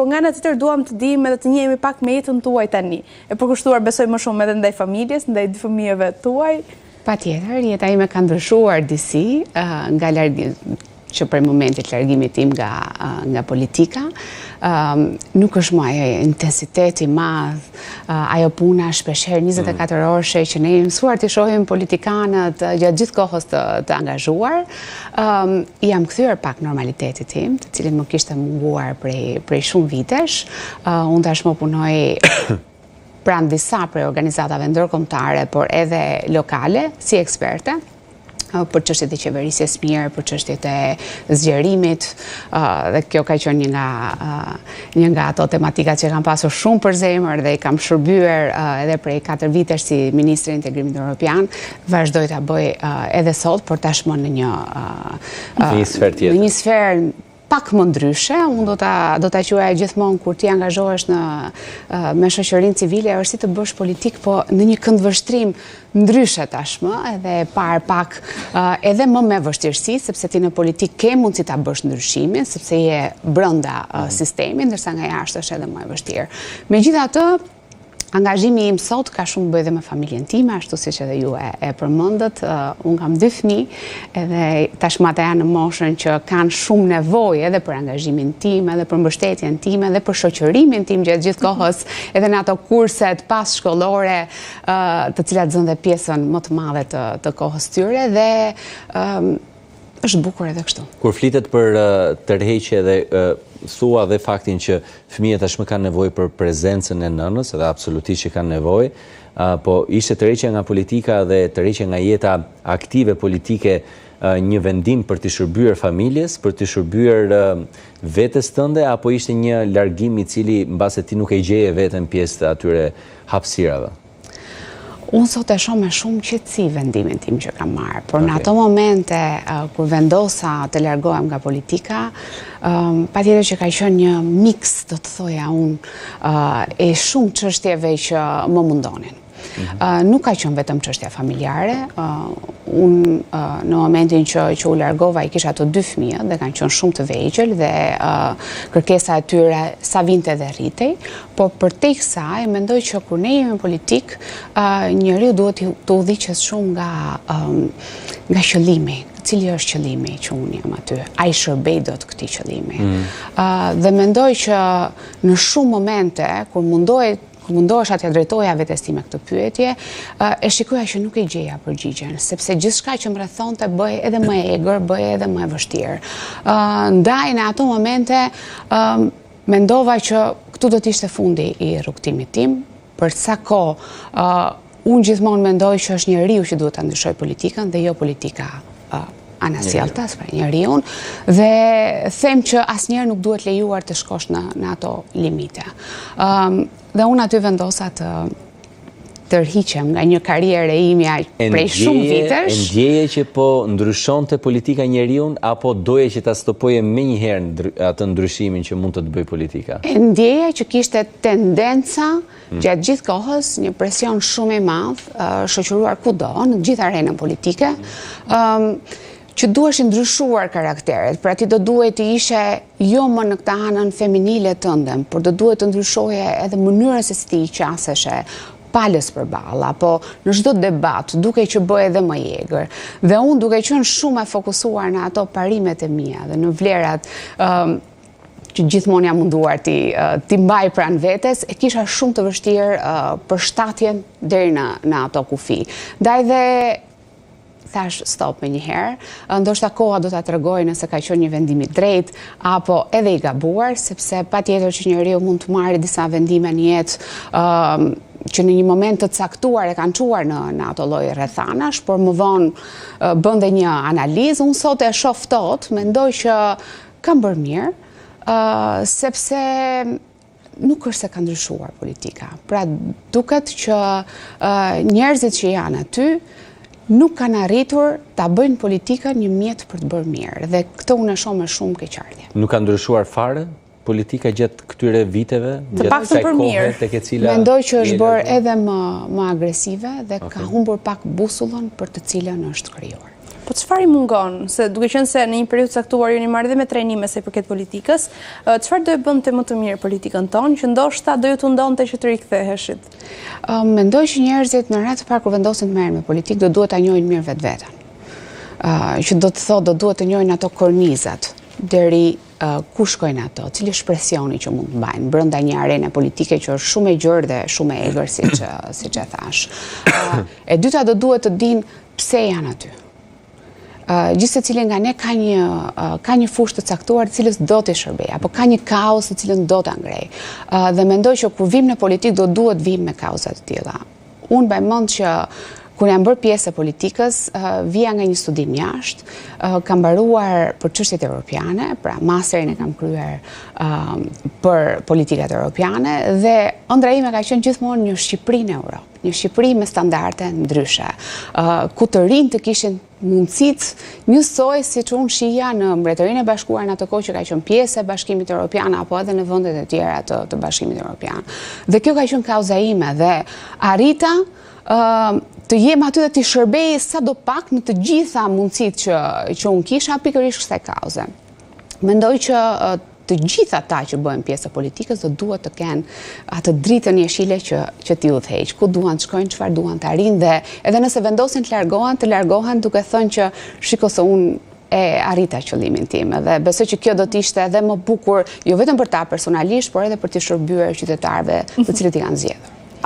po nga në tjetër duam të dim edhe të njihemi pak me jetën tuaj tani. E përkushtuar besoj më shumë edhe ndaj familjes, ndaj dy fëmijëve tuaj. Patjetër, jeta ime ka ndryshuar disi nga që për momentit largimit tim nga politika, nuk është më ajo intensiteti madh, ajo puna shpeshherë 24 orëshe që ne jemi mësuar të shohim politikanët gjatë gjithë kohës të angazhuar. Jam kthyer pak normalitetit tim, të cilin më kishte munguar prej shumë vitesh. Unë tashmë punoj pranë disa prej organizatave ndërkombëtare, por edhe lokale, si eksperte, për çështjet e qeverisjes mirë, për çështjet e zgjerimit, dhe kjo ka qenë një nga ato tematikat që kam pasur shumë për zemër dhe i kam shërbyer edhe prej 4 vitesh si Ministri i Integrimit Evropian, vazhdoj ta bëj edhe sot, por tashmë në një sferë pak më ndryshe. Unë do ta quaj gjithmonë kur ti angazhohesh me shoqërinë civile, është si të bësh politik, po në një këndvështrim ndryshe tashmë, edhe parë pak edhe më me vështirësi, sepse ti në politik ke mundësi ta bësh ndryshimin, sepse je brenda sistemit, ndërsa nga jashtë është edhe më e vështirë. Megjithatë, angazhimi im sot ka shumë bëj dhe me familjen time, ashtu siç edhe ju e përmendët. Unë kam 2 fëmijë, edhe tashmë ata janë në moshën që kanë shumë nevojë edhe për angazhimin tim, edhe për mbështetjen time, edhe për shoqërimin tim gjatë gjithë kohës, edhe në ato kurset pas shkollore, të cilat zënë dhe pjesën më të madhe të kohës tyre, dhe është bukur edhe kështu. Kur flitet për tërheqje dhe thua dhe faktin që fëmijët tashmë kanë nevojë për prezencën e nënës, edhe absolutisht që kanë nevojë, po ishte tërheqja nga politika dhe tërheqja nga jeta aktive politike një vendim për të shërbyer familjes, për të shërbyer vetes tënde, apo ishte një largim i cili mbase ti nuk e gjeje veten pjesë të atyre hapësirave? Unë sot e shoh me shumë qetësi vendimin tim që kam marrë, por në ato momente kur vendosa të largohem nga politika, patjetër që ka qenë një miks, do të thoja unë, e shumë çështjeve që më mundonin. Nuk ka qenë vetëm çështja familjare. Unë në momentin që u largova i kisha ato 2 fëmijë dhe kanë qenë shumë të vegjël dhe kërkesa e tyre sa vinte dhe rritej, por përtej kësaj mendoj që kur ne jemi në politik, njeriu duhet të udhëhiqet shumë nga qëllimi. Cili është qëllimi që unë jam aty? Ai shërbej dot këtij qëllimi? Dhe mendoj që në shumë momente kur mundohesha t'ja drejtoja vetes time këtë pyetje, e shikoja që nuk e gjeja përgjigjen, sepse gjithçka që më rrethonte bëhej edhe më e egër, bëhej edhe më e vështirë. Ndaj në ato momente mendova që këtu do të ishte fundi i rrugtimit tim, për sa kohë unë gjithmonë mendoj që është njeriu që duhet ta ndryshojë politikën dhe jo politika anasjelltas për njeriun, dhe them që asnjëherë nuk duhet lejuar të shkosh në ato limite. Dhe unë aty vendosa të tërhiqem nga një karrierë imja prej shumë vitesh. E ndjeje që po ndryshonte politika njeriun, apo doje që ta stopoje menjëherë atë ndryshimin që mund të bëj politika? E ndjeje që kishte tendenca gjatë gjithë kohës, një presion shumë i madh, shoqëruar kudo, në gjithë arenën politike, që duheshin ndryshuar karakteret, pra ti do duhet të ishe jo më në këtë anën feminile tënde, por do duhet të ndryshoje edhe mënyrën se si ti i qaseshe palës përballë, apo në çdo debat, duke që bëj edhe më i egër. Dhe unë duke qenë shumë e fokusuar në ato parimet e mia dhe në vlerat që gjithmonë jam munduar ti mbaj pranë vetes, e kisha shumë të vështirë për shtatjen deri në ato kufi. Ndaj dhe thash stop me njëherë, ndoshta koha do ta tregojë nëse ka qenë një vendim i drejtë apo edhe i gabuar, sepse patjetër që njeriu mund të marrë disa vendime në jetë që në një moment të caktuar e kanë çuar në ato lloj rrethanash, por më vonë bën dhe një analizë. Unë sot e shoh ftohtë, mendoj që kam bërë mirë, sepse nuk është se ka ndryshuar politika. Pra duket që njerëzit që janë aty nuk kanë arritur ta bëjnë politikën një mjet për të bërë mirë, dhe këtë unë e shoh me shumë keqardhje. Nuk ka ndryshuar fare politika gjatë këtyre viteve? Të paktën për mirë. Mendoj që është bërë edhe më agresive dhe ka humbur pak busullën për të cilën është krijuar. po çfarë i mungon? Se duke qenë se në një periudhë caktuar jeni marrë dhe me trajnime sa i përket politikës, çfarë do e bënte më të mirë politikën tonë, që ndoshta do ju të ndonte që të riktheheshit? Mendoj që njerëzit në rast të parë kur vendosen të merren me politikë do duhet ta njohin mirë vetveten. Që do të thotë do duhet të njohin ato kornizat deri ku shkojnë ato, cili është presioni që mund të mbajnë brenda një arene politike që është shumë e gjerë dhe shumë e egër, siç e thash. E dyta do duhet të dinë pse janë aty. Gjithë secili nga ne ka një fushë të caktuar të cilës do të shërbej, apo ka një kaos të cilën do ta ngrej. Dhe mendoj që kur vim në politikë do duhet vim me kauzat të tilla. Unë mbaj mend që kur jam bërë pjesë e politikës, vija nga një studim jashtë, kam mbaruar për çështjet europiane, pra masterin e kam kryer për politikat europiane dhe ëndra ime ka qenë gjithmonë një Shqipëri në Europë, një Shqipëri me standarde ndryshe, ku të rinj të kishin mundësitë njësoj siç unë shija në Mbretërinë e Bashkuar në ato kohë që ka qenë pjesë e Bashkimit Evropian apo edhe në vendet e tjera të Bashkimit Evropian. Dhe kjo ka qenë kauza ime dhe arrita të jem aty dhe të shërbej sa do pak në të gjitha mundësitë që unë kisha pikërisht kësaj kauze. Mendoj që të gjitha ata që bëhen pjesë e politikës do duhet të kenë atë dritën jeshile që t'i udhëheq, ku duan të shkojnë, çfarë duan të arrijnë dhe edhe nëse vendosin të largohen duke thënë që shiko se unë e arrita qëllimin tim dhe besoj që kjo do të ishte edhe më bukur jo vetëm për ta personalisht, por edhe për të shërbyer qytetarëve të cilët i kanë zgjedhur.